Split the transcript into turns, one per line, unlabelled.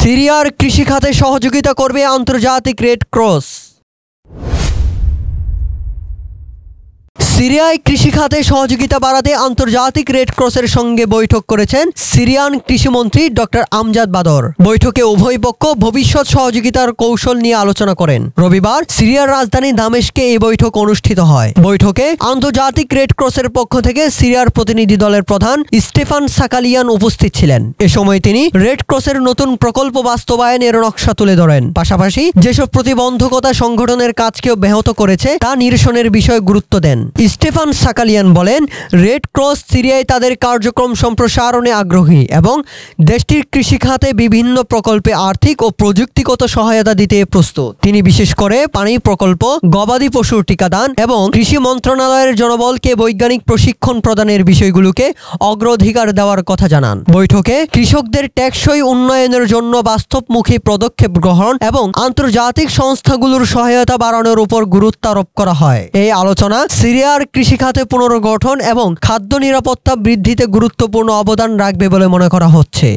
সিরিয়ার কৃষিখাতে সহযোগিতা করবে আন্তর্জাতিক রেড ক্রস। সিরিয়ায় কৃষিখাতে সহযোগিতা বাড়াতে আন্তর্জাতিক রেড ক্রসের সঙ্গে বৈঠক করেছেন সিরিয়ান কৃষিমন্ত্রী ডক্টর আমজাদ বাদর। বৈঠকে উভয় পক্ষ ভবিষ্যৎ সহযোগিতার কৌশল নিয়ে আলোচনা করেন। রবিবার সিরিয়ার রাজধানী দামেস্কে এই বৈঠক অনুষ্ঠিত হয়। বৈঠকে আন্তর্জাতিক রেড ক্রসের পক্ষ থেকে সিরিয়ার প্রতিনিধি দলের প্রধান স্টেফান সাকালিয়ান উপস্থিত ছিলেন। এ সময় তিনি রেড ক্রসের নতুন প্রকল্প বাস্তবায়নের নকশা তুলে ধরেন। পাশাপাশি যেসব প্রতিবন্ধকতা সংগঠনের কাজকেও ব্যাহত করেছে তা নিরসনের বিষয়ে গুরুত্ব দেন। স্টেফান সাকালিয়ান বলেন, রেড ক্রস সিরিয়ায় তাদের কার্যক্রম সম্প্রসারণে আগ্রহী এবং দেশটির কৃষিখাতে বিভিন্ন প্রকল্পে আর্থিক ও প্রযুক্তিগত সহায়তা দিতে প্রস্তুত। তিনি বিশেষ করে পানি প্রকল্প, গবাদি পশুর টিকাদান এবং কৃষি মন্ত্রণালয়ের জনবলকে বৈজ্ঞানিক প্রশিক্ষণ প্রদানের বিষয়গুলোকে অগ্রাধিকার দেওয়ার কথা জানান। বৈঠকে কৃষকদের টেকসই উন্নয়নের জন্য বাস্তবমুখী পদক্ষেপ গ্রহণ এবং আন্তর্জাতিক সংস্থাগুলোর সহায়তা বাড়ানোর উপর গুরুত্ব আরোপ করা হয়। এই আলোচনা সিরিয়ার কৃষিখাতে পুনর্গঠন এবং খাদ্য নিরাপত্তা বৃদ্ধিতে গুরুত্বপূর্ণ অবদান রাখবে বলে মনে করা হচ্ছে।